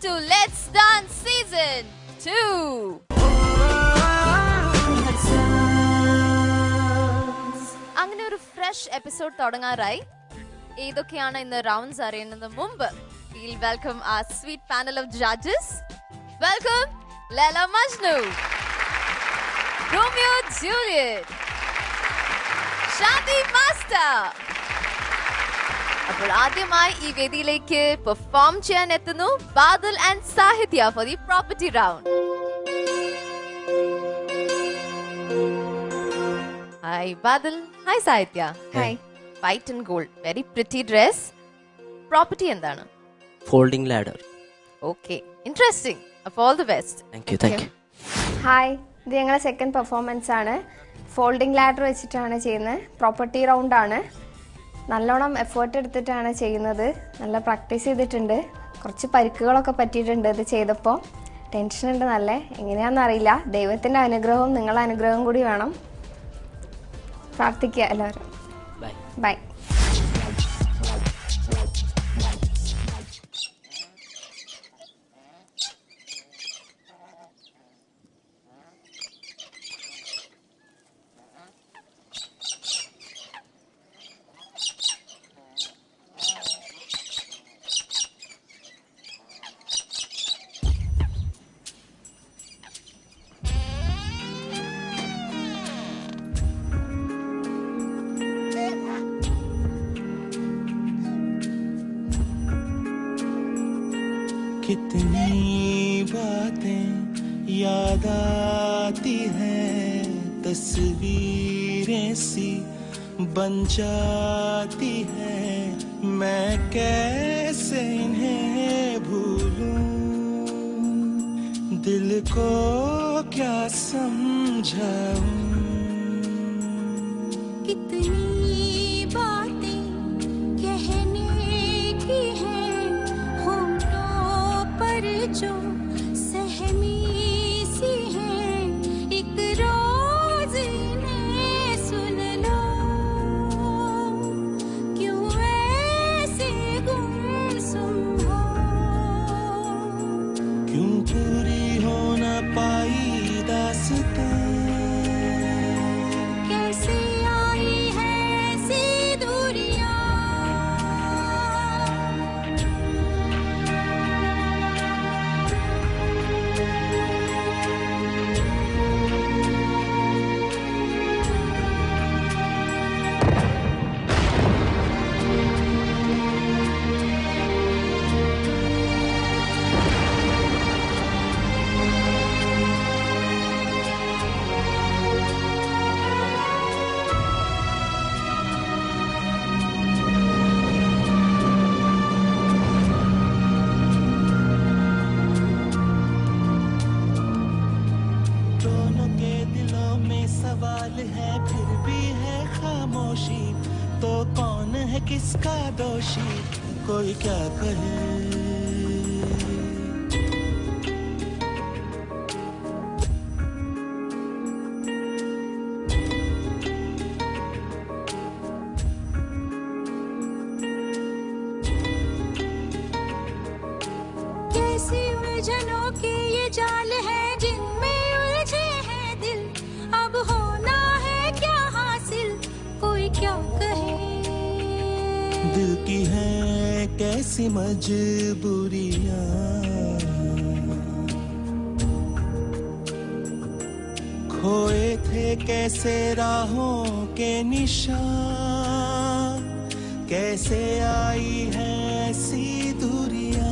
to Let's Dance Season 2. അങ്ങനെ ഒരു fresh episode തുടങ്ങാറായി. ഏതൊക്കെയാണ് ഇന്ന് റൗണ്ട്സ് അറിയുന്നതിന് മുമ്പ് we'll welcome our sweet panel of judges. Welcome Laila Majnu, Romeo Juliet, Shanti Master. അപ്പോൾ ആദ്യമായി ഈ വേദിയിലേക്ക് പെർഫോം ചെയ്യാൻ എത്തുന്നു Badal and Sahithya for the property round. Hi Badal. Hi Sahithya. Hi. White and gold, very pretty dress. Property എന്താണ്? Folding ladder. Okay, interesting. അപ്പോൾ all the best. Thank you. Hi, ഇത് ഞങ്ങളുടെ സെക്കൻഡ് പെർഫോമൻസ് ആണ്. ഫോൾഡിംഗ് ലാഡർ വെച്ചിട്ടാണ് ചെയ്യുന്നത്. പ്രോപ്പർട്ടി റൗണ്ട് ആണ്. നല്ലോണം effort എടുത്തിട്ടാണ് ചെയ്യുന്നത്. നല്ല പ്രാക്ടീസ് ചെയ്തിട്ടുണ്ട്. കുറച്ച് പരിക്കുകളൊക്കെ പറ്റിയിട്ടുണ്ട് ഇത് ചെയ്തപ്പോൾ. ടെൻഷനുണ്ട് നല്ല. എങ്ങനെയാണെന്ന് അറിയില്ല. ദൈവത്തിൻ്റെ അനുഗ്രഹവും നിങ്ങളുടെ അനുഗ്രഹവും കൂടി വേണം. പ്രാർത്ഥിക്കുക എല്ലാവരും. ബൈ. कितनी बातें याद आती हैं, तस्वीरें सी बन जाती हैं, मैं कैसे इन्हें भूलूं, दिल को क्या समझाऊं. कितनी बातें कहने की हैं, जो सहमी सी है, एक रोज इन्हें सुन लो, क्यों ऐसे गुमसुम हो, क्यों पूरी हो न पाई दास्तां, कैसे आई है ऐसी दूरियां. सवाल है फिर भी है खामोशी, तो कौन है किसका दोषी, कोई क्या कहे. कैसी उलझनों के ये जाल है जिनमें उलझे हैं दिल, अब होना है क्या हासिल, कोई क्या कहे. दिल की है कैसी मजबूरियां, खोए थे कैसे राहों के निशान, कैसे आई है ऐसी दूरियां.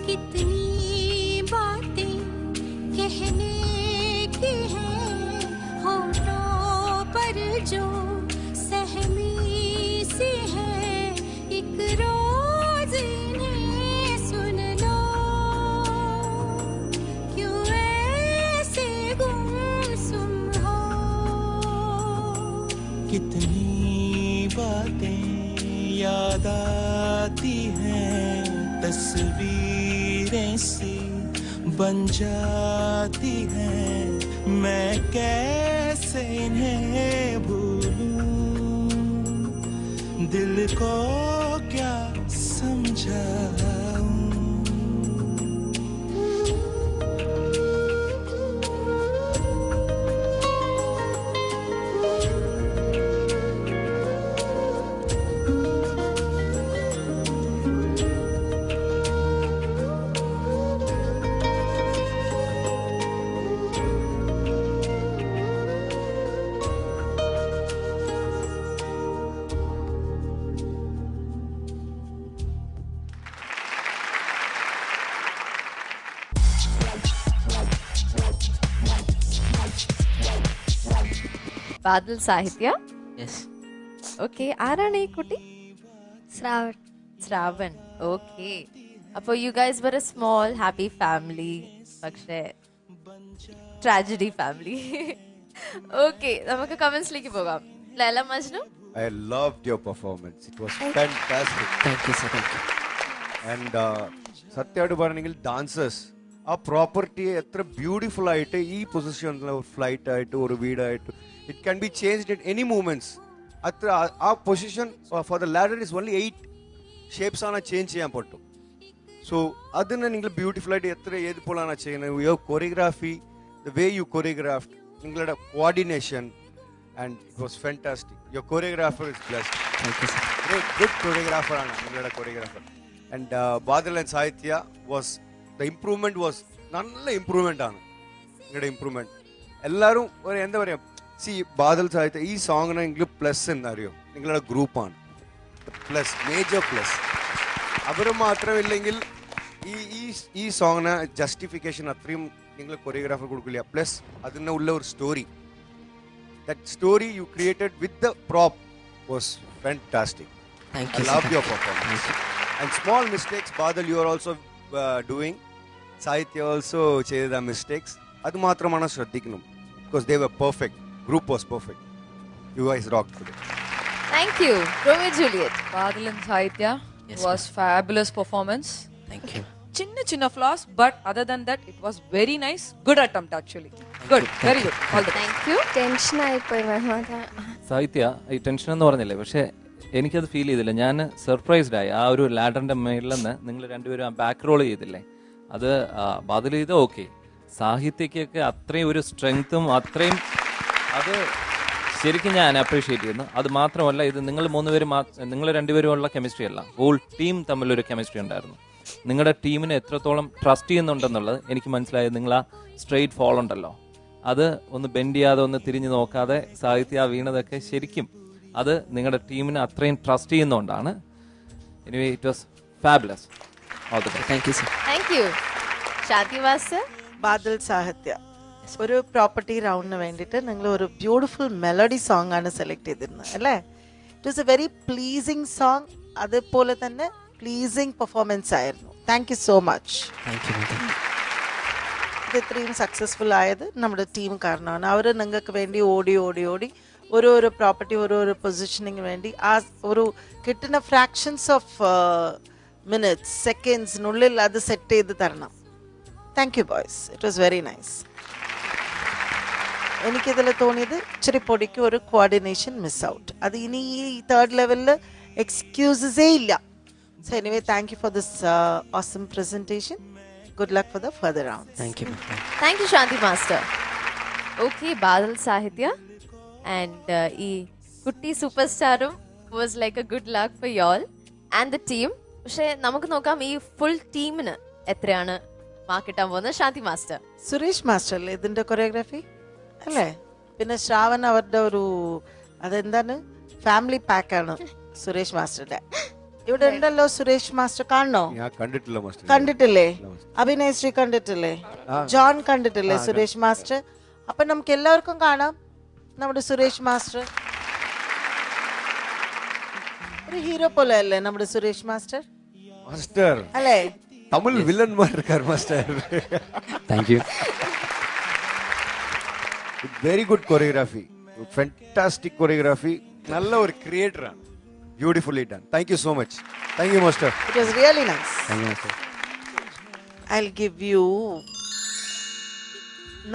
कितनी बातें कहने की हैं, होठों पर जो सहमी सी है, एक रोज इन्हें सुन लो, क्यों ऐसे गुमसुम हो. कितनी बातें याद आती हैं, तस्वीरें सी बन जाती हैं, मैं कैसे इन्हें भूलूं, दिल को क्या समझाऊं. ബാദൽ സാഹിത്യ. Yes. ഓക്കെ, ആരാണ് ഈ കുട്ടി? ശ്രാവൺ. ശ്രാവൺ. ഓക്കെ, അപ്പോൾ you guys were a small happy family, പക്ഷേ ട്രാജഡി ഫാമിലി. ഓക്കെ, നമുക്ക് കമന്റ്സിലേക്ക് പോകാം. Laila Majnu. I loved your performance. It was fantastic. Thank you, sir. Thank you. And സത്യമായിട്ട് പറയണമെങ്കിൽ ഡാൻസേഴ്സ് ആ പ്രോപ്പർട്ടിയെ എത്ര ബ്യൂട്ടിഫുൾ ആയിട്ട് ഈ പൊസിഷനിൽ ഒരു ഫ്ലൈറ്റ് ആയിട്ട് ഒരു വീടായിട്ട് it can be changed in any movements. അത്ര ആ position for the ladder is only 8 shapes ആണ് ചേഞ്ച് ചെയ്യാൻ പറ്റും. സോ അതിനെ നിങ്ങൾ ബ്യൂട്ടിഫുൾ ആയിട്ട് എത്ര ഏത് പോലാണ് ചെയ്യുന്നത്. Your choreography, the way you choreographed, നിങ്ങളുടെ coordination, and it was fantastic. Your choreographer is blessed. Thank you, sir. Great, good choreographer ആണ് നിങ്ങളുടെ choreographer. And Badal and Sahitya was, the improvement was നല്ല improvement ആണ് നിങ്ങളുടെ improvement. എല്ലാവരും ഒരു എന്താ പറയാ, സി ബാദൽ സാഹിത്യ ഈ സോങ്ങിന് നിങ്ങൾ പ്ലസ് എന്നറിയോ, നിങ്ങളുടെ ഗ്രൂപ്പാണ് പ്ലസ്, മേജർ പ്ലസ്. അവർ മാത്രമില്ലെങ്കിൽ ഈ സോങ്ങിന് ജസ്റ്റിഫിക്കേഷൻ അത്രയും നിങ്ങൾ കൊറിയോഗ്രാഫർ കൊടുക്കില്ല. പ്ലസ് അതിന് ഉള്ള ഒരു story, that story you created with the prop was fantastic. Thank you, I sir. love Thank your you. performance. And small mistakes, Badal, you are also doing. Sahitya also cheyida mistakes. Adu matramana shraddikkanum because they were perfect. Group was perfect. You guys rocked today. Thank you. Romeo Juliet. Badal and Sahitya Yes, was fabulous performance. Thank you. Chinna flaws, but other than that, it was very nice. Good attempt actually. Good, very good. All the best. Thank you. ടെൻഷനായിപ്പോയി മഹമ്മദ. സാഹിത്യ ഈ tension എന്ന് പറഞ്ഞില്ലേ, പക്ഷേ എനിക്കത് feel ചെയ്തില്ല. ഞാൻ surprised ആയി. ആ ഒരു ലാഡറിന്റെ മേളിൽ നിന്ന് നിങ്ങൾ രണ്ടുപേരും ആ ബാക്ക് റോൾ ചെയ്തില്ലേ, അത് ബാദൽ ചെയ്ത് ഓക്കെ. സാഹിത്യക്കൊക്കെ അത്രയും ഒരു സ്ട്രെങ്ത്തും അത്രയും, അത് ശരിക്കും ഞാൻ അപ്രീഷിയേറ്റ് ചെയ്യുന്നു. അത് മാത്രമല്ല, ഇത് നിങ്ങൾ നിങ്ങൾ രണ്ടുപേരുമുള്ള കെമിസ്ട്രി അല്ല, ഹോൾ ടീം തമ്മിലൊരു കെമിസ്ട്രി ഉണ്ടായിരുന്നു. നിങ്ങളുടെ ടീമിനെ എത്രത്തോളം ട്രസ്റ്റ് ചെയ്യുന്നുണ്ടെന്നുള്ളത് എനിക്ക് മനസ്സിലായത്. നിങ്ങൾ ആ സ്ട്രെയിറ്റ് ഫോൾ ഉണ്ടല്ലോ, അത് ഒന്ന് ബെൻഡ് ചെയ്യാതെ, ഒന്ന് തിരിഞ്ഞു നോക്കാതെ സാഹിത്യ വീണതൊക്കെ ശരിക്കും അത് നിങ്ങളുടെ ടീമിനെ അത്രയും ട്രസ്റ്റ് ചെയ്യുന്നതുകൊണ്ടാണ്. Anyway it was fabulous. All the best. Thank you, sir. Thank you. ഷാദി വാസ്. ബാദൽ സാഹിത്യ ഒരു പ്രോപ്പർട്ടി റൗണ്ടിന് വേണ്ടിയിട്ട് നിങ്ങൾ ഒരു ബ്യൂട്ടിഫുൾ മെലഡി സോങ് ആണ് സെലക്ട് ചെയ്തിരുന്നത് അല്ലേ? It was a very pleasing song, അതുപോലെ തന്നെ പ്ലീസിങ് പെർഫോമൻസ് ആയിരുന്നു. Thank you so much. Thank you, madam. ഇത് ഇത്രയും സക്സസ്ഫുൾ ആയത് നമ്മുടെ ടീം കാരണമാണ്. അവർ നിങ്ങൾക്ക് വേണ്ടി ഓടി ഓരോരോ പ്രോപ്പർട്ടി ഓരോരോ പൊസിഷനിങ് വേണ്ടി ആ ഒരു കിട്ടുന്ന ഫ്രാക്ഷൻസ് ഓഫ് മിനിറ്റ്സ് സെക്കൻഡ്സിനുള്ളിൽ അത് സെറ്റ് ചെയ്ത് തരണം. Thank you boys, it was very nice. എനിക്കിതിൽ തോന്നിയത് ഇച്ചിരി പൊടിക്ക് ഒരു കോർഡിനേഷൻ മിസ് ഔട്ട്. അത് ഇനി ഈ തേർഡ് ലെവലിൽ എക്സ്ക്യൂസസേ ഇല്ല. So anyway, thank you for this awesome presentation. Good luck for the further rounds. Thank you, madam. Thank you, Shanti Master. Okay, Badal Sahitya and ഈ കുട്ടി super സ്റ്റാറും was like a good luck for y'all and the team. പക്ഷേ നമുക്ക് നോക്കാം ഈ full ടീമിന് എത്രയാണ് mark കിട്ടാൻ പോകുന്നത്. ശാന്തി മാസ്റ്റർ. സുരേഷ് മാസ്റ്റർ അല്ലേ ഇതിന്റെ കൊറിയോഗ്രാഫി അല്ലേ? പിന്നെ ശ്രാവൺ അവരുടെ ഒരു അതെന്താണ് ഫാമിലി പാക്കാണ് സുരേഷ് മാസ്റ്ററുടെ. ഇവിടെ ഉണ്ടല്ലോ സുരേഷ് മാസ്റ്റർ, കാണണോ? ഞാൻ കണ്ടിട്ടില്ല മാസ്റ്റർ. കണ്ടിട്ടില്ലേ? അഭിനയശ്രീ കണ്ടിട്ടില്ലേ? ജോൺ കണ്ടിട്ടില്ലേ സുരേഷ് മാസ്റ്റർ? അപ്പൊ നമുക്ക് എല്ലാവർക്കും കാണാം നമ്മുടെ സുരേഷ് മാസ്റ്റർ. ഒരു ഹീറോ പോലെ അല്ലേ നമ്മുടെ സുരേഷ് മാസ്റ്റർ? മാസ്റ്റർ അല്ലേ? തമിഴ് വില്ലന്മാർ இருக்கார் master. Thank you. Very good choreography, fantastic choreography. നല്ല ഒരു ക്രിയേറ്റർ ആണ്. Beautifully done. Thank you so much. Thank you, Master. It was really nice. Thank you, master. I'll give you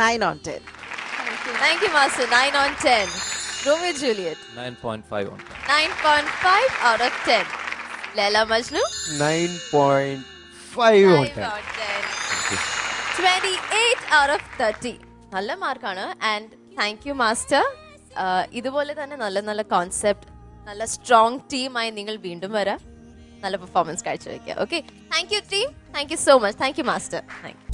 9 on 10. Thank you, Master. 9 on 10. Romeo Juliet. 9.5 on 10. 9.5 out of 10. Laila Majnu. 9.5 on 10. 5 out of 10. 28 out of 30. നല്ല മാർക്കാണ്. And thank you master. ഇതുപോലെ തന്നെ നല്ല നല്ല concept, നല്ല strong ടീമായി നിങ്ങൾ വീണ്ടും വരാം, നല്ല പെർഫോമൻസ് കാഴ്ചവെക്കുക. Okay, thank you team. Thank you so much. Thank you master. Thank you.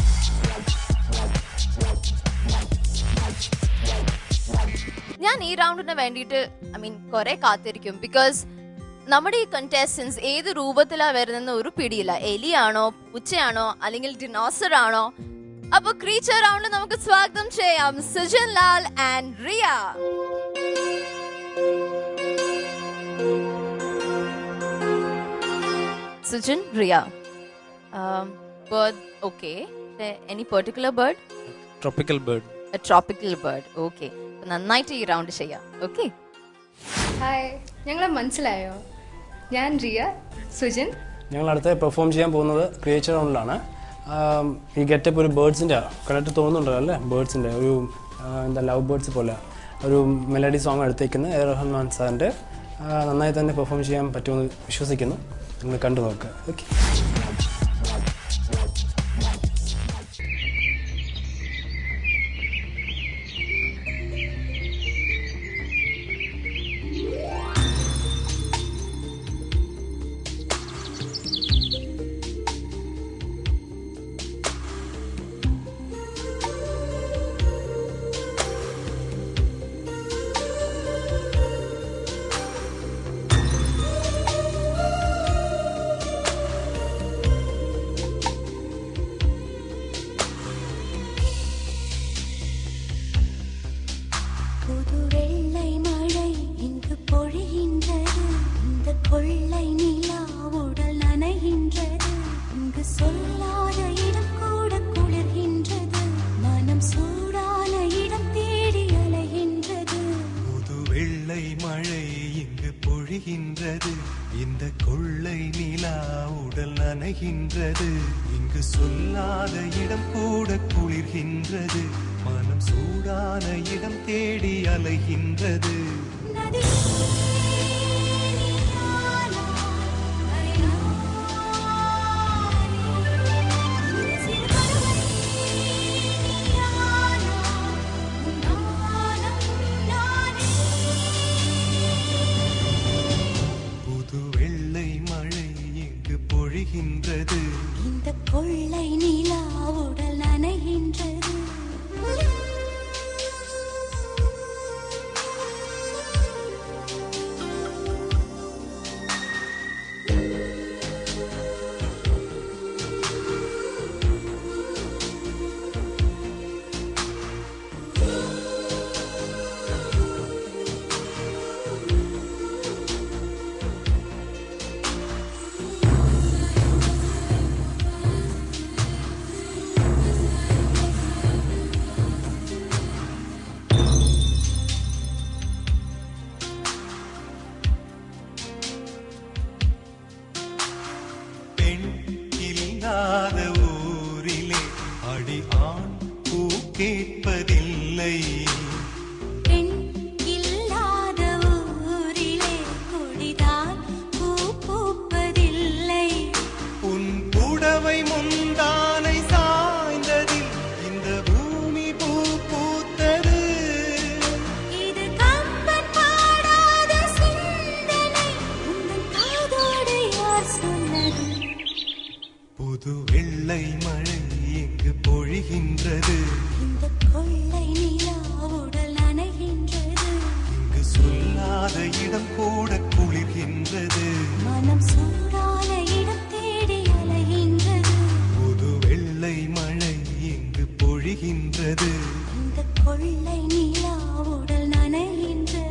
ഞാൻ ഈ റൗണ്ടിന് വേണ്ടിയിട്ട് കുറെ കാത്തിരിക്കും. ബിക്കോസ് നമ്മുടെ ഈ കണ്ടസ്റ്റൻസ് ഏത് രൂപത്തിലാണ് വരുന്നെന്ന് ഒരു പിടിയില്ല. എലിയാണോ, പൂച്ചയാണോ, അല്ലെങ്കിൽ ഡിനോസർ ആണോ? അപ്പൊ ക്രീച്ചർ റൗണ്ട് നമുക്ക് സ്വാഗതം ചെയ്യാം Sujan Lal and Riya. Sujin, Riya. Bird, okay. Any particular bird? Tropical bird. A tropical bird, okay. നന്നായിട്ട് ഈ റൗണ്ട് ചെയ്യാം. ഓക്കെ. ഹായ്, ഞങ്ങളെ മനസ്സിലായോ? ഞാൻ റിയ, സുജിൻ. ഞങ്ങൾ അടുത്ത പെർഫോം ചെയ്യാൻ പോകുന്നത് ക്രിയേച്ചർ റൗണ്ടിലാണ്. ഈ ഗെറ്റപ്പ് ഒരു ബേർഡ്സിൻ്റെ കണ്ടിട്ട് തോന്നുന്നുണ്ടല്ലോ അല്ലേ? ബേർഡ്സിൻ്റെ ഒരു എന്താ ലവ് ബേർഡ്സ് പോലെ ഒരു മെലഡി സോങ് എടുത്തേക്കുന്നത് എ റഹ്മാൻ സാറിൻ്റെ. നന്നായി തന്നെ പെർഫോം ചെയ്യാൻ പറ്റുമെന്ന് വിശ്വസിക്കുന്നു. നിങ്ങൾ കണ്ടു നോക്കുക. ഓക്കെ. இந்த கொள்ளை நிலா உடல் நனைகின்றது இங்கு சொல்லாத இடம் கூட குளிர்கின்றது மனம் சூடான இடம் தேடி அலைகின்றது இந்த கொள்ளை நிலா உடல் நனைகின்றது கேட்பதில்லை பெண் இல்லாத ஊரிலே கொடிதான் பூ பூப்பதில்லை உன் புடவை முந்தானை சாய்ந்ததில் இந்த பூமி பூ பூத்தது இது கம்பன் பாடாத சிந்தனை உந்தன் காதோடு யார் சொன்னது புது வெள்ளை மழை இங்கு பொழிகின்றது இந்த கொள்ளை நிலா உடல் நனைகின்றது இங்கு சொல்லாத இடம் கூட குளிர்கின்றது மனம் சூடான இடம் தேடி அலைகின்றது புது வெள்ளை மழை இங்கு பொழிகின்றது இந்த கொள்ளை நிலா உடல் நனைகின்றது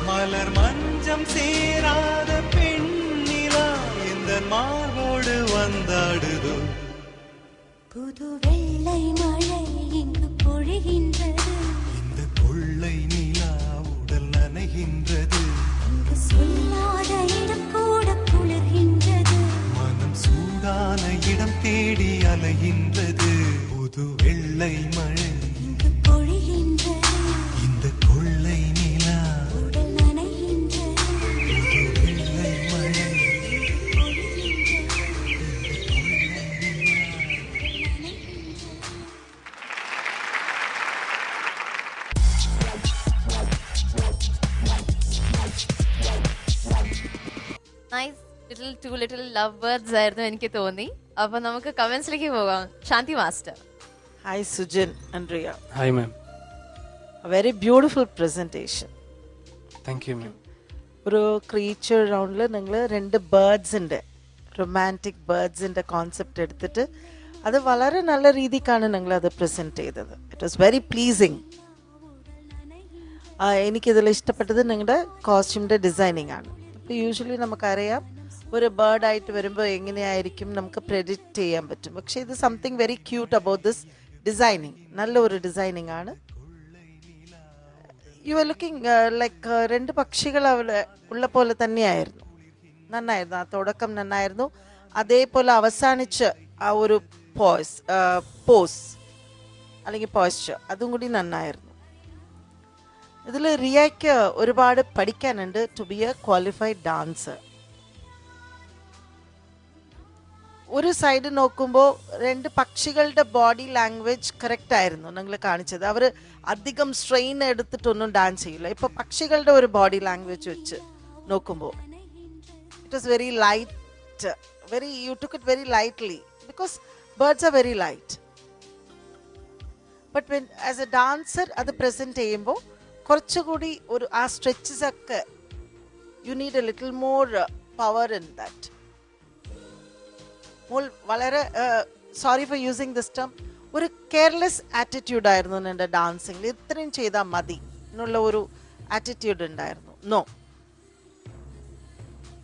மலர் மஞ்சம் சேராத பெண்ணிலா இந்த மார்போடு வந்தாடுதோ புது வெள்ளை மழை இங்கு பொழிகின்றது இந்த கொள்ளை நிலா உடல் நனைகின்றது சொல்லாத இடம் கூட குளிர்கின்றது மனம் சூடான இடம் தேடி அலைகின்றது புது வெள்ளை மழை இங்கு பொழிகின்றது இந்த கொள்ளை நிலா உடல் நனைகின்றது புது வெள்ளை மழை നൈസ് ലിറ്റിൽ ലവ് ബേർഡ്സ് ആയിരുന്നു എനിക്ക് തോന്നി. അപ്പൊ നമുക്ക് കമന്റ്സിലേക്ക് പോകാം. ശാന്തി master. Hi Sujin and Riya. Hi ma'am. A very beautiful presentation. Thank you ma'am. ഒരു ക്രീച്ചർ റൗണ്ടിൽ നിങ്ങൾ 2 ബേർഡ്സിൻ്റെ റൊമാൻറ്റിക് ബേർഡ്സിൻ്റെ കോൺസെപ്റ്റ് എടുത്തിട്ട് അത് വളരെ നല്ല രീതിക്കാണ് നിങ്ങൾ അത് പ്രസൻറ്റ് ചെയ്തത്. It was very pleasing. എനിക്കിതിൽ ഇഷ്ടപ്പെട്ടത് നിങ്ങളുടെ കോസ്റ്റ്യൂമിൻ്റെ ഡിസൈനിങ് ആണ്. ഇപ്പോൾ യൂഷ്വലി നമുക്കറിയാം ഒരു ബേർഡായിട്ട് വരുമ്പോൾ എങ്ങനെയായിരിക്കും നമുക്ക് പ്രെഡിക്റ്റ് ചെയ്യാൻ പറ്റും. പക്ഷേ ഇത് something very cute about this designing. നല്ലൊരു ഡിസൈനിങ് ആണ്. യു ആർ ലുക്കിംഗ് ലൈക്ക് 2 പക്ഷികൾ അവിടെ ഉള്ള പോലെ തന്നെയായിരുന്നു. നന്നായിരുന്നു. ആ തുടക്കം നന്നായിരുന്നു. അതേപോലെ അവസാനിച്ച് ആ ഒരു പോസ് അല്ലെങ്കിൽ പോസ്ചർ അതും കൂടി നന്നായിരുന്നു. ഇതിൽ റിയയ്ക്ക് ഒരുപാട് പഠിക്കാനുണ്ട് to be a qualified dancer. ഒരു സൈഡ് നോക്കുമ്പോൾ 2 പക്ഷികളുടെ ബോഡി ലാംഗ്വേജ് കറക്റ്റ് ആയിരുന്നു നിങ്ങൾ കാണിച്ചത്. അവർ അധികം സ്ട്രെയിൻ എടുത്തിട്ടൊന്നും ഡാൻസ് ചെയ്യില്ല. ഇപ്പോൾ പക്ഷികളുടെ ഒരു ബോഡി ലാംഗ്വേജ് വെച്ച് നോക്കുമ്പോൾ it was very light, you took it very lightly because birds are very light. But when as a dancer അത് പ്രസൻറ്റ് ചെയ്യുമ്പോൾ കുറച്ചുകൂടി ഒരു ആ സ്ട്രെച്ചസ് ഒക്കെ you need a little more power in that. വളരെ sorry for using this term, ഒരു careless attitude ആയിരുന്നു എൻ്റെ ഡാൻസിങ്ങിൽ. ഇത്രയും ചെയ്താൽ മതി എന്നുള്ള ഒരു ആറ്റിറ്റ്യൂഡ് ഉണ്ടായിരുന്നു. നോ,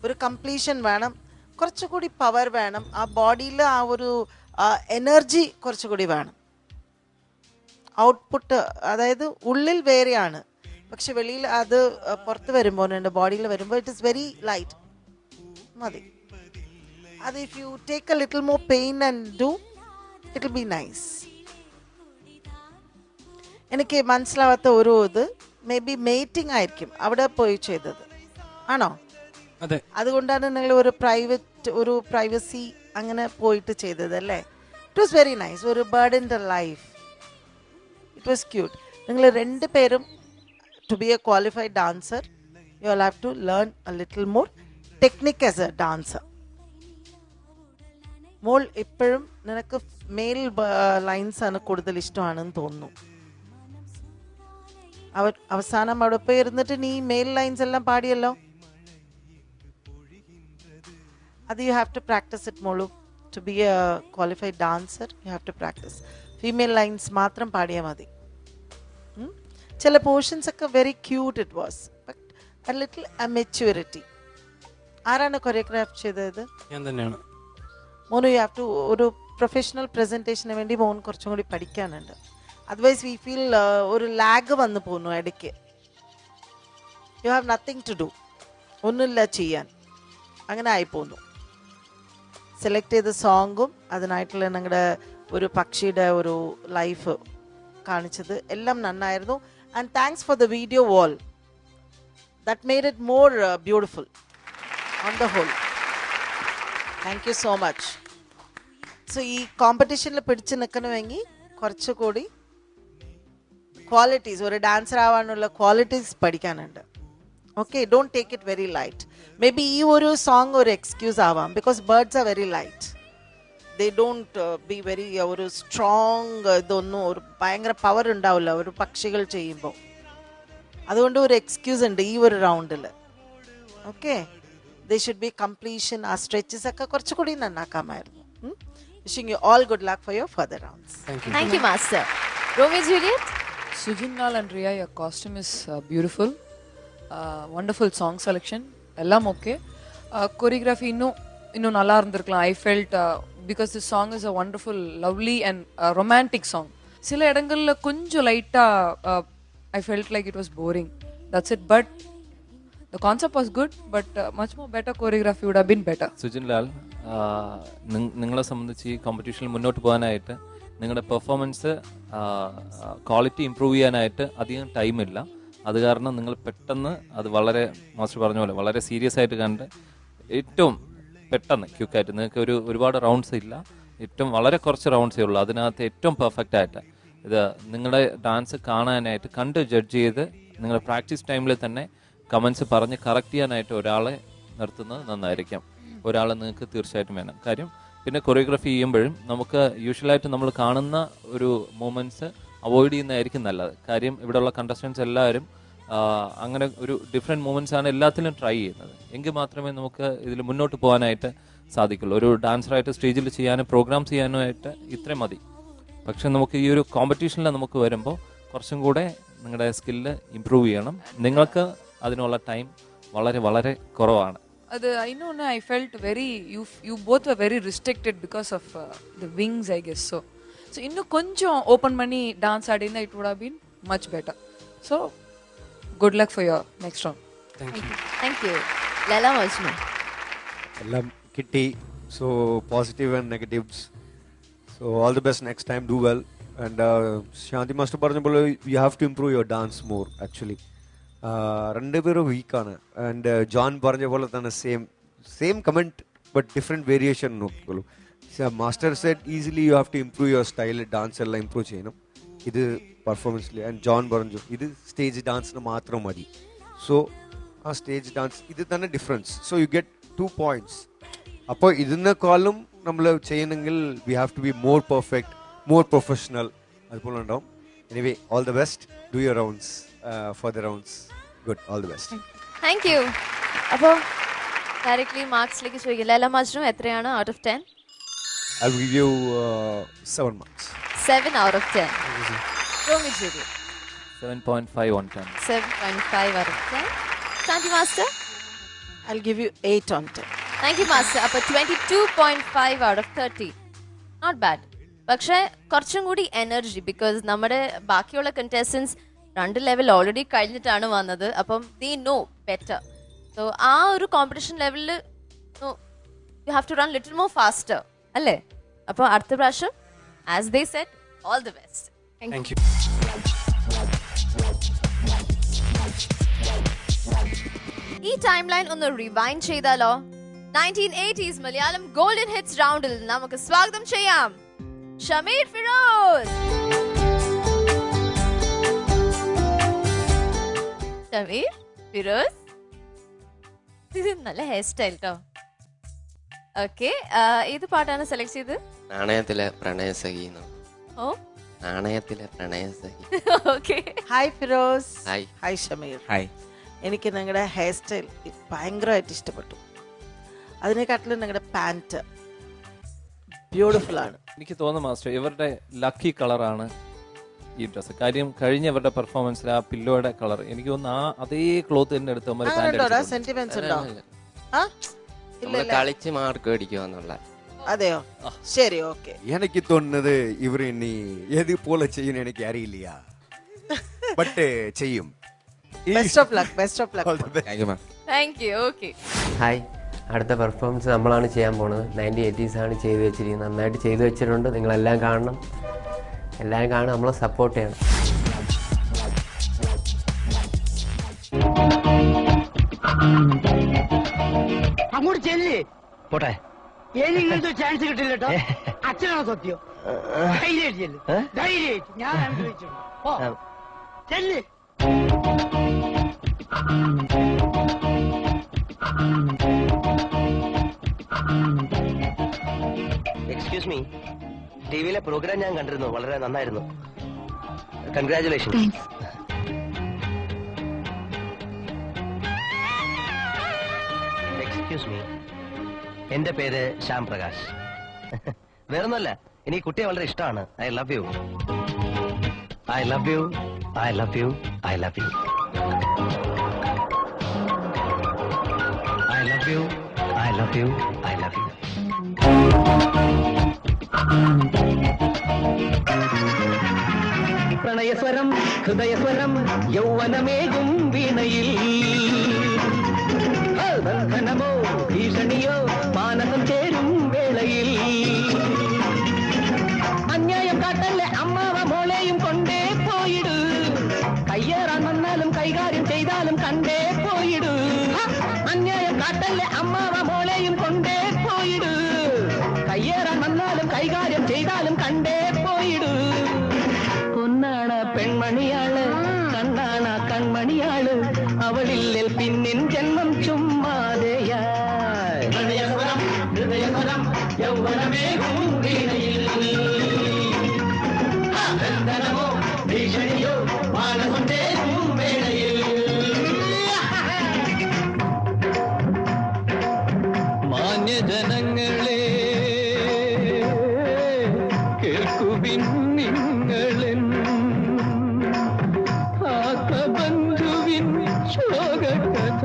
ഒരു കംപ്ലീഷൻ വേണം, കുറച്ചുകൂടി പവർ വേണം, ആ ബോഡിയിൽ ആ ഒരു എനർജി കുറച്ചുകൂടി വേണം. ഔട്ട്പുട്ട് അതായത് ഉള്ളിൽ വേറെയാണ്, പക്ഷെ വെളിയിൽ അത് പുറത്ത് വരുമ്പോൾ എൻ്റെ ബോഡിയിൽ വരുമ്പോൾ ഇറ്റ് ഇസ് വെരി ലൈറ്റ്. മതി അത്. If you take A little more pain and do it will be nice. എനിക്ക് മനസ്സിലാവാത്ത ഒരു ഇത് മേ ബി മേറ്റിംഗ് ആയിരിക്കും അവിടെ പോയി ചെയ്തത് ആണോ? അതെ, അതുകൊണ്ടാണ് നിങ്ങൾ ഒരു പ്രൈവസി അങ്ങനെ പോയിട്ട് ചെയ്തത് അല്ലേ? It was very nice. ഒരു ബേർഡിൻ്റെ ലൈഫ്, ഇറ്റ് വാസ് ക്യൂട്ട്. നിങ്ങൾ 2 പേരും to be a qualified dancer you will have to learn a little more technique as a dancer. മോൾ ഇപ്പോഴും നിനക്ക് മെയിൽ ലൈൻസ് ആണ് കൂടുതൽ ഇഷ്ടമാണെന്ന് തോന്നുന്നു. അവസാനം അവിടെ പോയി ഇരുന്നിട്ട് നീ മെയിൽ ലൈൻസ് എല്ലാം പാടിയല്ലോ. അത് you have to practise it മോളു. To be a qualified dancer you have to practise. Female lines മാത്രം പാടിയാൽ മതി. ചില പോർഷൻസ് ഒക്കെ very cute it was, but a little amateurity. ആരാണ് കൊറിയോഗ്രാഫ് ചെയ്തത്? ഞാൻ തന്നെയാണ്. മോനു യു ഹാവ് ടു ഒരു പ്രൊഫഷണൽ പ്രസൻറ്റേഷന് വേണ്ടി മോൻ കുറച്ചും കൂടി പഠിക്കാനുണ്ട്. അതർവൈസ് വി ഫീൽ ഒരു ലാഗ് വന്നു പോകുന്നു ഇടയ്ക്ക്. You have nothing to do, ഒന്നുമില്ല ചെയ്യാൻ, അങ്ങനെ ആയിപ്പോന്നു. സെലക്ട് ചെയ്ത സോങ്ങും അതിനായിട്ടുള്ള നിങ്ങളുടെ ഒരു പക്ഷിയുടെ ഒരു ലൈഫ് കാണിച്ചത് എല്ലാം നന്നായിരുന്നു. And thanks for the video wall, that made it more beautiful on the whole. Thank you so much. So ഈ കോമ്പറ്റീഷനിൽ പിടിച്ച് നിൽക്കണമെങ്കിൽ കുറച്ചുകൂടി ക്വാളിറ്റീസ്, ഒരു ഡാൻസർ ആവാനുള്ള ക്വാളിറ്റീസ് പഠിക്കാനുണ്ട്. Okay, don't take it very light. May be ഈ ഒരു സോങ് ഒരു എക്സ്ക്യൂസ് ആവാം, because birds are very light. They don't be very ഒരു സ്ട്രോങ്, ഇതൊന്നും ഒരു ഭയങ്കര പവർ ഉണ്ടാവില്ല ഒരു പക്ഷികൾ ചെയ്യുമ്പോൾ. അതുകൊണ്ട് ഒരു എക്സ്ക്യൂസ് ഉണ്ട് ഈ ഒരു റൗണ്ടിൽ. Okay, they should be completion. ആ സ്ട്രെച്ചസ് ഒക്കെ കുറച്ചുകൂടി നന്നാക്കാമായിരുന്നു. Wishing you all good luck for your further rounds. Thank you master. Romeo Juliet. Sujin Nal and Riya, your costume is beautiful. Wonderful song selection. Ellam okay. Choreography innu nalla irundirkalam. I felt because this song is a wonderful, lovely and romantic song. Sila edangalla konju light I felt like it was boring. That's it. But The concept was good, but much more better choreography would have been better. Sujin Lal, നിങ്ങളെ സംബന്ധിച്ച് ഈ കോമ്പറ്റീഷനിൽ മുന്നോട്ട് പോകാനായിട്ട് നിങ്ങളുടെ performance quality improve ചെയ്യാനായിട്ട് അധികം ടൈമില്ല. അത് കാരണം നിങ്ങൾ പെട്ടെന്ന് അത് വളരെ മാസ്റ്റർ പറഞ്ഞ പോലെ വളരെ സീരിയസ് ആയിട്ട് കണ്ട് ഏറ്റവും പെട്ടെന്ന് ക്യുക്കായിട്ട് നിങ്ങൾക്ക് ഒരുപാട് റൗണ്ട്സ് ഇല്ല, ഏറ്റവും വളരെ കുറച്ച് റൗണ്ട്സേ ഉള്ളൂ, അതിനകത്ത് ഏറ്റവും പെർഫെക്റ്റ് ആയിട്ട് ഇത് നിങ്ങളുടെ ഡാൻസ് കാണാനായിട്ട് കണ്ട് ജഡ്ജ് ചെയ്ത് നിങ്ങളുടെ പ്രാക്ടീസ് ടൈമിൽ തന്നെ കമൻസ് പറഞ്ഞ് കറക്റ്റ് ചെയ്യാനായിട്ട് ഒരാളെ നിർത്തുന്നത് നന്നായിരിക്കും. ഒരാളെ നിങ്ങൾക്ക് തീർച്ചയായിട്ടും വേണം. കാര്യം പിന്നെ കൊറിയോഗ്രാഫി ചെയ്യുമ്പോഴും നമുക്ക് യൂഷ്വലായിട്ട് നമ്മൾ കാണുന്ന ഒരു മൂമെൻറ്റ്സ് അവോയ്ഡ് ചെയ്യുന്നതായിരിക്കും നല്ലത്. കാര്യം ഇവിടെയുള്ള കണ്ടസ്റ്റൻസ് എല്ലാവരും അങ്ങനെ ഒരു ഡിഫറെൻറ്റ് മൂമെൻറ്റ്സ് ആണ് എല്ലാത്തിലും ട്രൈ ചെയ്യുന്നത്. എങ്കിൽ മാത്രമേ നമുക്ക് ഇതിൽ മുന്നോട്ട് പോകാനായിട്ട് സാധിക്കുള്ളൂ. ഒരു ഡാൻസറായിട്ട് സ്റ്റേജിൽ ചെയ്യാനും പ്രോഗ്രാം ചെയ്യാനുമായിട്ട് ഇത്രയും മതി. പക്ഷെ നമുക്ക് ഈ ഒരു കോമ്പറ്റീഷനിൽ നമുക്ക് വരുമ്പോൾ കുറച്ചും കൂടെ നിങ്ങളുടെ സ്കില്ല് ഇമ്പ്രൂവ് ചെയ്യണം. നിങ്ങൾക്ക് അതിനുള്ള ടൈം വളരെ വളരെ കുറവാണ്. I know I felt you both were very restricted because of the wings, I guess so innu konjam open panni dance adina it would have been much better. So good luck for your next round. Thank you. Leela Majnu, ellam kitti, so positive and negatives, so all the best next time, do well. And Shanti master parnja pole you have to improve your dance more actually. രണ്ടുപേരും വീക്കാണ്. And John പറഞ്ഞ പോലെ തന്നെ same comment but different variation നോക്കിക്കോളൂ. Master set easily you have to improve your style, dance എല്ലാം improve ചെയ്യണം. ഇത് പെർഫോമൻസിൽ. And John പറഞ്ഞു ഇത് സ്റ്റേജ് ഡാൻസിന് മാത്രം മതി. സോ ആ സ്റ്റേജ് ഡാൻസ് ഇത് തന്നെ difference. So you get 2 points. അപ്പോൾ ഇതിനേക്കാളും നമ്മൾ ചെയ്യണമെങ്കിൽ we have to be more perfect, more professional, അതുപോലെ ഉണ്ടാവും. Anyway all the best, do your rounds for the rounds. Good, all the best. Thank you. അപ്പോൾ directly മാർക്സിലേക്ക് ചോദിക്കുക. ലൈല മജ്നു എത്രയാണ് out of 10? I'll give you 7 marks. 7 out of 10. Romi Judy 7.5 on 10. 7.5 out of 10. Shanti Master? I'll give you 8 on 10. Thank you Master. അപ്പോൾ 22.5 out of 30. Not bad. പക്ഷേ കുറച്ചും കൂടി energy, because നമ്മുടെ ബാക്കിയുള്ള contestants 2 level already കഴിഞ്ഞിട്ടാണ് വന്നത്. അപ്പം they know better. So ആ ഒരു കോമ്പറ്റീഷൻ ലെവലിൽ you have to run little more faster അല്ലേ? അപ്പോൾ അടുത്ത പ്രാവശ്യം as they said all the best. Thank you. ഈ ടൈം ലൈൻ ഒന്ന് റിവൈൻഡ് ചെയ്താലോ? 1980s മലയാളം ഗോൾഡൻ ഹിറ്റ്സ് റൗണ്ടിൽ നമുക്ക് സ്വാഗതം ചെയ്യാം ഷമീർ ഫിറോസ്. ഷമീർ ഫിറോസ്, ഇത് നല്ല ഹെയർ സ്റ്റൈൽ ട്ടോ. ഓക്കെ, ഏത് പാട്ടാണ് സെലക്ട് ചെയ്ത്? നാണയത്തിലെ പ്രണയസഖി. ഓ, നാണയത്തിലെ പ്രണയസഖി. Okay. Hi Firoz. Hi. Hi Shameer. Hi. എനിക്ക് നിങ്ങളുടെ ഹെയർ സ്റ്റൈൽ ഭയങ്കരമായിട്ട് ഇഷ്ടപ്പെട്ടു. അതിനെക്കാട്ടിലും നിങ്ങളുടെ പാൻറ് ബ്യൂട്ടിഫുൾ ആണ്. എനിക്ക് തോന്നുന്നു മാസ്റ്റർ ഇവരുടെ ലക്കി കളറാണ് ഈ ഡ്രസ്സ്. കാര്യം കഴിഞ്ഞ ഇവരുടെ പെർഫോമൻസിൽ ആ പില്ലോയുടെ കളർ എനിക്ക് തോന്നുന്നു ആ അതേ ക്ലോത്ത് തന്നെ എടുത്ത് സെന്റിമെന്റ്സ് ഉണ്ടോ? കളിച്ച് മാർക്ക് മേടിക്കുവാന്നുള്ള. അതെയോ? ശരി, ഓക്കെ. എനിക്ക് തോന്നുന്നത് ഇവർ ഇനി ഏത് പോലെ ചെയ്യുന്ന എനിക്ക് അറിയില്ല, ബട്ട് ചെയ്യും. Best of luck. Best of luck. Thank you. Okay. Hi. അടുത്ത പെർഫോമൻസ് നമ്മളാണ് ചെയ്യാൻ പോണത്. 1980s ആണ് ചെയ്തു വെച്ചിരിക്കുന്നത്. നന്നായിട്ട് ചെയ്തു വെച്ചിട്ടുണ്ട്. നിങ്ങളെല്ലാം കാണണം, എല്ലാവരും കാണും, നമ്മളെ സപ്പോർട്ട് ചെയ്യണം. അങ്ങോട്ട് ചെല്ല് പോട്ടെ. എനിക്കിങ്ങനത്തെ ചാൻസ് കിട്ടില്ല കേട്ടോ. അച്ഛനാണോ സത്യം? ധൈര്യമായിട്ട് ചെല്ല്, ധൈര്യമായിട്ട്. ഞാൻ അനുഭവിച്ചിട്ടുണ്ട്. ചെല്ല്. എക്സ്ക്യൂസ് മീ, ടിവിയിലെ പ്രോഗ്രാം ഞാൻ കണ്ടിരുന്നു, വളരെ നന്നായിരുന്നു. കൺഗ്രാറ്റുലേഷൻ. എക്സ്ക്യൂസ് മീ, എന്റെ പേര് ശ്യാം പ്രകാശ്. വേറൊന്നുമല്ല, എനിക്ക് കുട്ടിയെ വളരെ ഇഷ്ടമാണ്. I love you, I love you, I love you, I love you, I love you, I love you, I love you. പ്രണയസ്വരം ഹൃദയസ്വരം യൗവനമേകും വീണയിൽ ബന്ധനമോ ഭീഷണിയോ മാനസം ചേരും വേളയിൽ അന്യായം കാട്ടല്ലേ അമ്മാവ മോളെയും കൊണ്ടേ പോയിടൂ കയ്യേറാൻ വന്നാലും കൈകാര്യം ചെയ്താലും കണ്ടേ പോയിടൂ അന്യായം കാട്ടല്ലേ അമ്മാവ മോളെയും കൊണ്ടേ പോയിടൂ കയ്യേറാൻ വന്നാലും കൈകാര്യം ചെയ്താലും കണ്ടേ പോയിടൂ പൊന്നാണ പെൺമണിയാള് കണ്ണാണ കൺമണിയാള് അവളിൽ പിന്നിൻ ജന്മം ചുമ്മാതെയാ ഹൃദയസ്വരം യൗവനമേകും വീണയിൽ ബന്ധനമോ ഭീഷണിയോ മാനസം ചേരും വേളയിൽ മാന്യജനങ്ങളെ കേൾക്കുവിൻ നിങ്ങളെൻ ആത്മബന്ധുവിൻ ശോകകഥ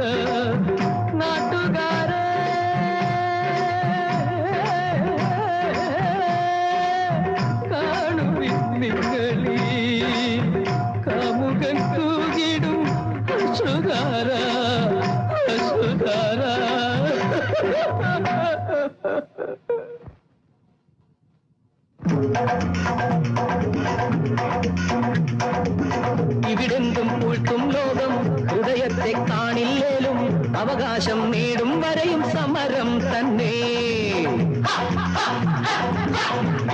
നാട്ടുകാരെ കാണുവിൻ നിങ്ങളീ കാമുകൻ തൂകിടും അശ്രുധാര അശ്രുധാര ഇവിടെന്തും പൂഴ്ത്തും ലോകം ഹൃദയത്തെ കാണില്ലേലും അവകാശം നേടും വരെയും സമരം തന്നെ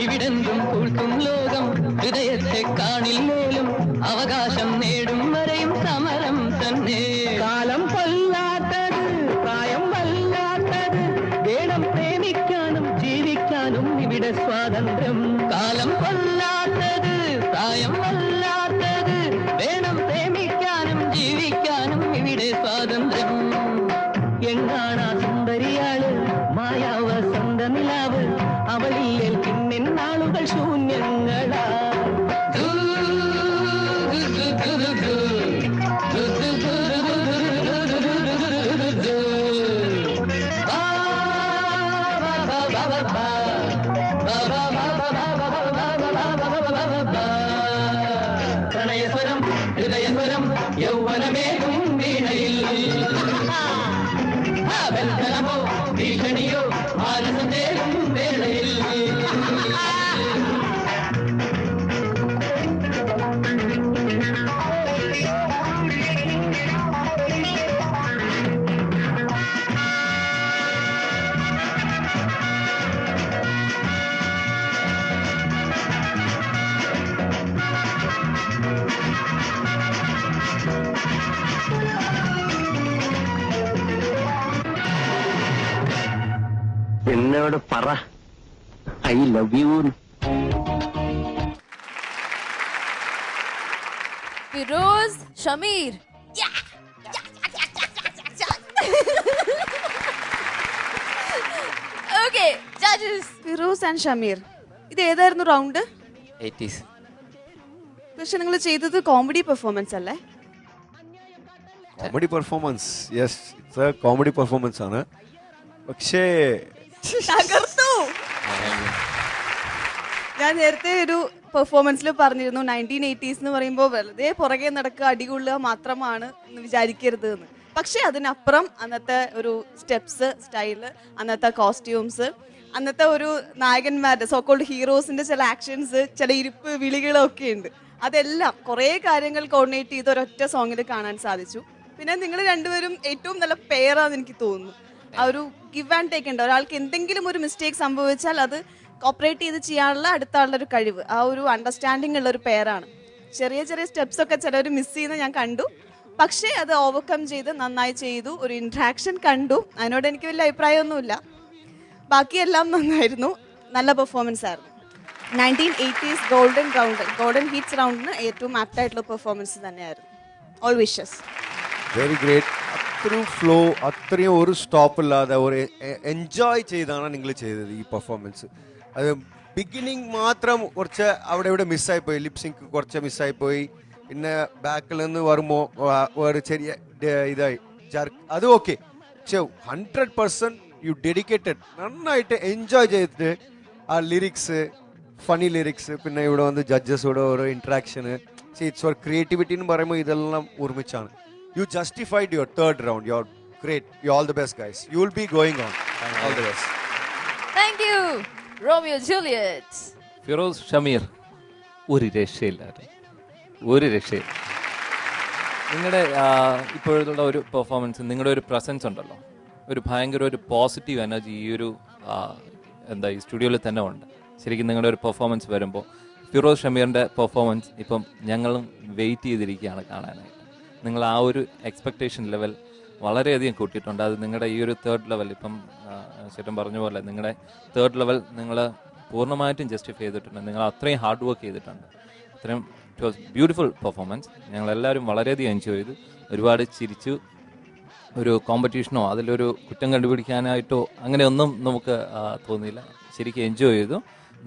ഇവിടെന്തും പൂഴ്ത്തും ലോകം ഹൃദയത്തെ കാണില്ലേലും അവകാശം നേടും വരെയും സമരം തന്നെ കാലം കൊല്ലാത്തത് പ്രായം വല്ലാത്തത് വേണം പ്രേമിക്കാനും ജീവിക്കാനും ഇവിടെ സ്വാതന്ത്ര്യം കാലം കൊല്ലാത്തത് പ്രായം വല്ലാത്തത് വേണം പ്രേമിക്കാനും ജീവിക്കാനും ഇവിടെ സ്വാതന്ത്ര്യം എങ്ങാണാ സുന്ദരിയാള് മായാവ സ്വന്തനിലാവ് അവളിൽ പിന്നിൻ നാളുകൾ ശൂന്യങ്ങളാ പ്രണയസ്വരം ഹൃദയസ്വരം യൗവനമേകും വീണയിൽ ബന്ധനമോ ഭീഷണിയോ മാനസം ചേരും വേളയിൽ എന്നോട് പറ I love U Firoz Shameer okay judges Firoz and Shameer ഇത് ഏതായിരുന്നു റൗണ്ട് 80s. പക്ഷെ നിങ്ങൾ ചെയ്തത് കോമഡി പെർഫോമൻസ് അല്ലേ comedy performance yes it's A comedy performance ആണ് പക്ഷേ തകർത്തു ഞാൻ നേരത്തെ ഒരു പെർഫോമൻസിൽ പറഞ്ഞിരുന്നു 1980s എന്ന് പറയുമ്പോൾ വെറുതെ പുറകെ നടക്കുക അടികൊള്ളുക മാത്രമാണ് എന്ന് വിചാരിക്കരുത് എന്ന് പക്ഷെ അതിനപ്പുറം അന്നത്തെ ഒരു സ്റ്റെപ്സ് സ്റ്റൈല് അന്നത്തെ കോസ്റ്റ്യൂംസ് അന്നത്തെ ഒരു നായകന്മാരുടെ സോക്കോൾഡ് ഹീറോസിന്റെ ചില ആക്ഷൻസ് ചില ഇരിപ്പ് വിളികളൊക്കെ ഉണ്ട് അതെല്ലാം കുറേ കാര്യങ്ങൾ കോർഡിനേറ്റ് ചെയ്ത് ഒരൊറ്റ സോങ്ങിൽ കാണാൻ സാധിച്ചു പിന്നെ നിങ്ങൾ രണ്ടുപേരും ഏറ്റവും നല്ല പെയറാന്ന് എനിക്ക് തോന്നുന്നു ആ ഒരു ഗിവ് ആൻഡ് ടേക്ക് ഉണ്ട് ഒരാൾക്ക് എന്തെങ്കിലും ഒരു മിസ്റ്റേക്ക് സംഭവിച്ചാൽ അത് കോപ്പറേറ്റ് ചെയ്ത് ചെയ്യാനുള്ള അടുത്ത ആളുടെ ഒരു കഴിവ് ആ ഒരു അണ്ടർസ്റ്റാൻഡിങ് ഉള്ള ഒരു പെയറാണ് ചെറിയ ചെറിയ സ്റ്റെപ്സ് ഒക്കെ ചിലർ മിസ് ചെയ്യുന്ന ഞാൻ കണ്ടു പക്ഷേ അത് ഓവർകം ചെയ്ത് നന്നായി ചെയ്തു ഒരു ഇൻട്രാക്ഷൻ കണ്ടു അതിനോട് എനിക്ക് വലിയ അഭിപ്രായമൊന്നുമില്ല ബാക്കിയെല്ലാം നന്നായിരുന്നു നല്ല പെർഫോമൻസ് ആയിരുന്നു 1980s ഗോൾഡൻ ഹിറ്റ്സ് റൗണ്ടിന് ഏറ്റവും ആപ്റ്റായിട്ടുള്ള പെർഫോമൻസ് തന്നെയായിരുന്നു ഓൾ വിഷസ് വെരി ഗ്രേറ്റ് അത്രയും ഫ്ലോ അത്രയും ഒരു സ്റ്റോപ്പ് ഇല്ലാതെ ഒരു എൻജോയ് ചെയ്താണ് നിങ്ങൾ ചെയ്തത് ഈ പെർഫോമൻസ് അത് ബിഗിനിങ് മാത്രം കുറച്ച് അവിടെ ഇവിടെ മിസ്സായിപ്പോയി ലിപ്സിങ്ക് കുറച്ച് മിസ്സായിപ്പോയി പിന്നെ ബാക്കിൽ നിന്ന് വരുമ്പോൾ ഒരു ചെറിയ ഇതായി അത് ഓക്കെ പക്ഷെ 100% യു ഡെഡിക്കേറ്റഡ് നന്നായിട്ട് എൻജോയ് ചെയ്തിട്ട് ആ ലിറിക്സ് ഫണി ലിറിക്സ് പിന്നെ ഇവിടെ വന്ന് ജഡ്ജസോടെ ഓരോ ഇൻട്രാക്ഷന് ഇറ്റ്സ് ഫോർ ക്രിയേറ്റിവിറ്റി എന്ന് പറയുമ്പോൾ ഇതെല്ലാം ഒരുമിച്ചാണ് you justified your third round your great. You all the best, guys. You will be going on. All the best. Thank you, Romeo Juliet. Firoz Shameer ഒരു രക്ഷയില്ല, ഒരു രക്ഷയില്ല. നിങ്ങളുടെ ഇപ്പോഴുള്ള ഒരു പെർഫോമൻസ്, നിങ്ങളുടെ ഒരു പ്രസൻസ് ഉണ്ടല്ലോ, ഒരു ഭയങ്കര ഒരു പോസിറ്റീവ് എനർജി ഈ ഒരു ഈ സ്റ്റുഡിയോയിൽ തന്നെ ഉണ്ട്. ശരിക്കും നിങ്ങളുടെ ഒരു പെർഫോമൻസ് വരുമ്പോൾ ഫിറോസ് ഷമീറിൻ്റെ പെർഫോമൻസ് ഇപ്പം ഞങ്ങളും വെയിറ്റ് ചെയ്തിരിക്കുകയാണ് കാണാനായിട്ട്. നിങ്ങൾ ആ ഒരു എക്സ്പെക്റ്റേഷൻ ലെവൽ വളരെയധികം കൂട്ടിയിട്ടുണ്ട്. അത് നിങ്ങളുടെ ഈ ഒരു തേർഡ് ലെവൽ, ഇപ്പം ചേട്ടൻ പറഞ്ഞ പോലെ നിങ്ങളുടെ തേർഡ് ലെവൽ നിങ്ങൾ പൂർണ്ണമായിട്ടും ജസ്റ്റിഫൈ ചെയ്തിട്ടുണ്ട്. നിങ്ങൾ അത്രയും ഹാർഡ് വർക്ക് ചെയ്തിട്ടുണ്ട്. അത്രയും ഇറ്റ് വാസ് ബ്യൂട്ടിഫുൾ പെർഫോമൻസ്. ഞങ്ങളെല്ലാവരും വളരെയധികം എൻജോയ് ചെയ്തു, ഒരുപാട് ചിരിച്ചു. ഒരു കോമ്പറ്റീഷനോ അതിലൊരു കുറ്റം കണ്ടുപിടിക്കാനായിട്ടോ അങ്ങനെയൊന്നും നമുക്ക് തോന്നിയില്ല. ശരിക്കും എൻജോയ് ചെയ്തു,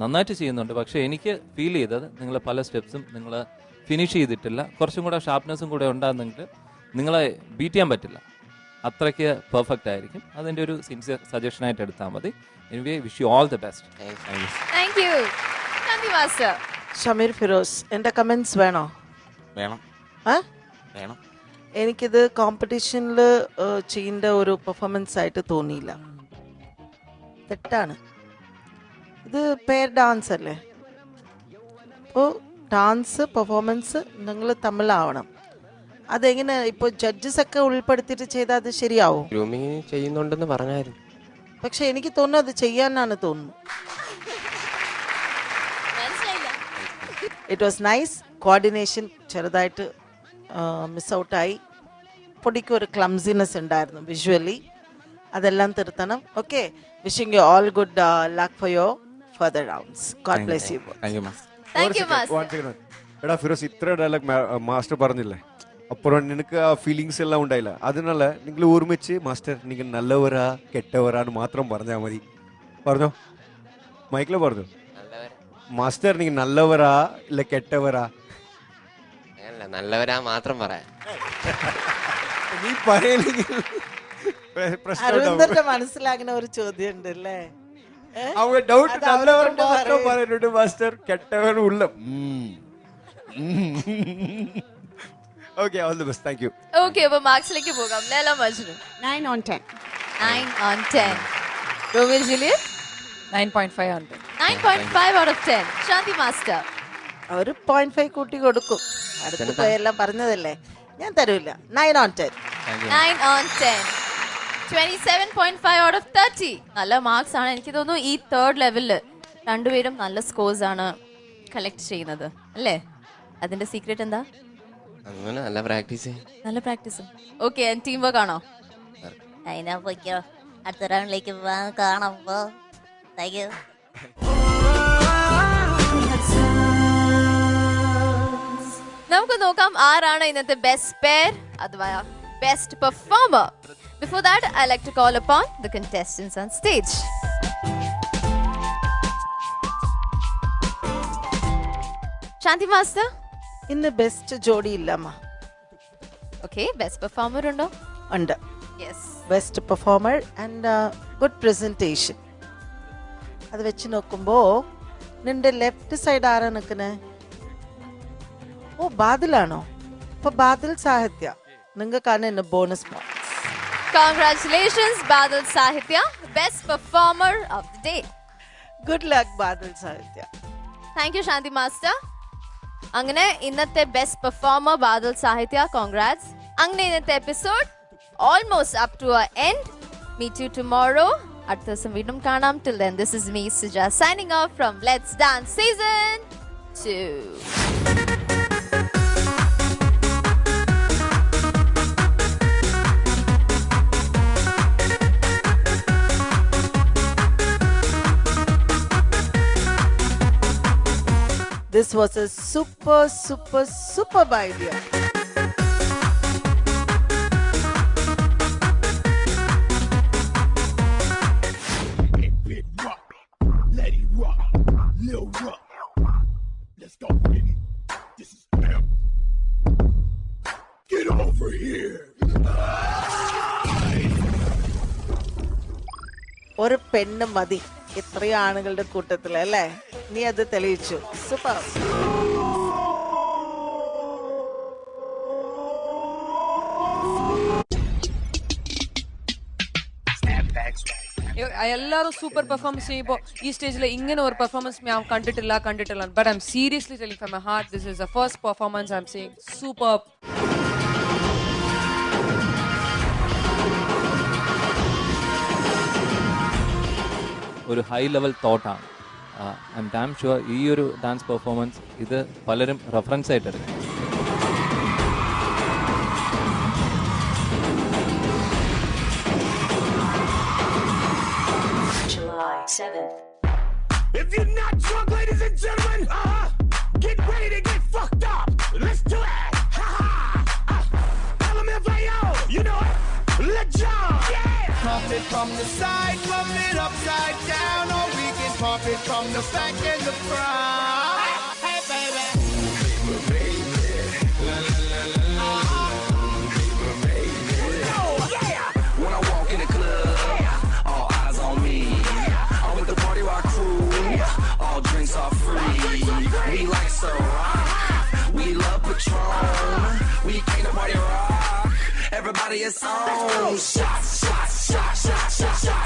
നന്നായിട്ട് ചെയ്യുന്നുണ്ട്. പക്ഷേ എനിക്ക് ഫീൽ ചെയ്തത് നിങ്ങൾ പല സ്റ്റെപ്സും നിങ്ങൾ ഫിനിഷ് ചെയ്തിട്ടില്ല. കുറച്ചും കൂടെ ഷാർപ്നെസ്സും കൂടെ ഉണ്ടാകുന്നെങ്കിൽ നിങ്ങളെ ബീറ്റ് ചെയ്യാൻ പറ്റില്ല. അത്രയ്ക്ക് പെർഫെക്റ്റ് ആയിരിക്കും. അതിൻ്റെ ഒരു സിൻസിയർ സജഷനായിട്ട് എടുത്താൽ മതി. Anyway wish you all the best. Thank U. Shameer Firoz, എൻ്റെ കമൻസ് വേണോ? വേണം. വേണം. എനിക്കിത് കോമ്പറ്റീഷനിൽ ചെയ്യേണ്ട ഒരു പെർഫോമൻസ് ആയിട്ട് തോന്നിയില്ല. തെറ്റാണ്. ഇത് പെയർ ഡാൻസ് അല്ലേ? അപ്പോൾ ഡാൻസ് പെർഫോമൻസ് നിങ്ങൾ തമ്മിലാവണം. അതെങ്ങനെ ഇപ്പോൾ ജഡ്ജസ് ഒക്കെ ഉൾപ്പെടുത്തിയിട്ട് ചെയ്താൽ അത് ശരിയാവും? ഗ്രൂമിങ് ചെയ്യുന്നുണ്ടെന്ന് പറഞ്ഞായിരുന്നു. പക്ഷെ എനിക്ക് തോന്നുന്നു അത് ചെയ്യാനാണ് തോന്നുന്നു. It was nice. കോർഡിനേഷൻ ചെറുതായിട്ട് മിസ് ഔട്ടായി. പൊടിക്ക് ഒരു ക്ലംസിനെസ് ഉണ്ടായിരുന്നു വിഷ്വലി. അതെല്ലാം തിരുത്തണം. Okay, wishing you all good luck for your further rounds. God bless you. എടാ ഫിറോസ്, ഇത്ര ഡയലോഗ് മാസ്റ്റർ പറഞ്ഞില്ലേ, அப்புறம் எனக்கு ஃபீலிங்ஸ் எல்லாம் உண்டாயில. அதனால നിങ്ങൾ ഒരുമിച്ച് മാസ്റ്റർ നിങ്ങൾ നല്ലവരാ കെട്ടവരാന്ന് മാത്രം പറഞ്ഞാൽ മതി. പറഞ്ഞോ, മൈക്കിൽ പറഞ്ഞു. മാസ്റ്റർ നിങ്ങൾ നല്ലവരാ ഇല്ല കെട്ടവരാ? നല്ലവരാ മാത്രം പറയാം. നീ പറയില്ലെങ്കിൽ അരവിന്ദന്റെ മനസ്സിലാകുന്ന ഒരു ചോദ്യം ഉണ്ട് അല്ലേ? அவங்க டவுட் நல்லவர் മാത്രം പറയുന്നുണ്ട്, മാസ്റ്റർ കെട്ടവൻ ഉള്ള. Okay, all the best. Thank you. Okay, അപ്പോൾ മാർക്സിലേക്ക് പോകാം. Laila Majnu 9 on 10. 9 on 10. Romeo Juliet 9.5 on 10. 9.5 out of 10. Shanti master ഒരു 0.5 കൂട്ടി കൊടുക്കും. അടുത്ത പേരെല്ലാം പറഞ്ഞതല്ലേ, ഞാൻ തരൂല. 9 on 10. 9 on 10. 27.5 out of 30. നല്ല മാർക്സ് ആണ്. എനിക്ക് തോന്നുന്നു ഈ തേർഡ് ലെവലിൽ രണ്ടുപേരും നല്ല സ്കോർസ് ആണ് കളക്ട് ചെയ്യുന്നത് അല്ലേ? അതിന്റെ സീക്രട്ട് എന്താ? അങ്ങനെ നല്ല പ്രാക്ടീസ്. നല്ല പ്രാക്ടീസ്. ഓക്കെ, ടീം വർക്ക് ആണോ? അതിനാ പോയിക്കോ, അടുത്ത റൗണ്ടിലേക്ക് കാണാം. Thank you. നമുക്ക് നോക്കാം ആരാണ് ഇന്നത്തെ ബെസ്റ്റ് പെയർ അഥവാ best performer. Before that, I like to call upon the contestants on stage. Shanti Master, ഇന്ന് ബെസ്റ്റ് ജോഡി ഇല്ലമ്മ. Okay, best performer ഉണ്ടോ? ഉണ്ട്. Yes. Best performer and good presentation. അത് വെച്ച് നോക്കുമ്പോൾ നിന്റെ ലെഫ്റ്റ് സൈഡ് ആരാ നിൽക്കുന്നത്? ഓ, ബാദിലാണോ? അപ്പൊ ബാദിൽ സാഹിത്യ നിങ്ങൾക്കാണ് ഇന്ന് bonus point. Congratulations, Badal Sahitya, best performer of the day. Good luck, Badal Sahitya. Thank you, Shanti Master. അങ്ങനെ ഇന്നത്തെ ബെസ്റ്റ് പെർഫോമർ ബാദൽ സാഹിത്യ, കോൺഗ്രാറ്റ്സ്. അങ്ങനെ ഇന്നത്തെ episode almost up to a end. Meet you tomorrow. അടുത്ത ദിവസം വീണ്ടും കാണാം. Till then, this is me, Suja, signing off from Let's Dance Season 2. This was a superb idea. Let it rock, Lil Rock. Let's go, baby. This is Pimp. Get over here. ഒരു പെണ്ണ് മതി ഇത്രയും ആണുങ്ങളുടെ കൂട്ടത്തിൽ അല്ലേ? നീ അത് തെളിയിച്ചു. സൂപ്പർ. എല്ലാവരും സൂപ്പർ പെർഫോമൻസ് ചെയ്യുമ്പോൾ ഈ സ്റ്റേജിൽ ഇങ്ങനെ ഒരു പെർഫോമൻസ് ഞാൻ കണ്ടിട്ടില്ല. But I'm seriously telling from my heart, this is the first performance I'm seeing. Super. ഒരു ഹൈ ലെവൽ തോട്ടാണ്. ഐ എം ഡാം ഷുവർ ഈ ഒരു ഡാൻസ് പെർഫോമൻസ് ഇത് പലരും റെഫറൻസ് ആയിട്ട് എടുക്കും. July 7th. If you're not drunk, ladies and gentlemen, get ready to get fucked up. Let's do it. Ha ha. LMFAO, you know it. Let's jump. Yeah. Pump it from the side, pump it upside down, or we can pump it from the back and the front. Hey, baby. When I walk in the club, all eyes on me. I'm with the party rock crew, all drinks are free. We like so rock, we love Patron, we came to party rock. Everybody is on. Shots, shots, shots, shots, shots, shots.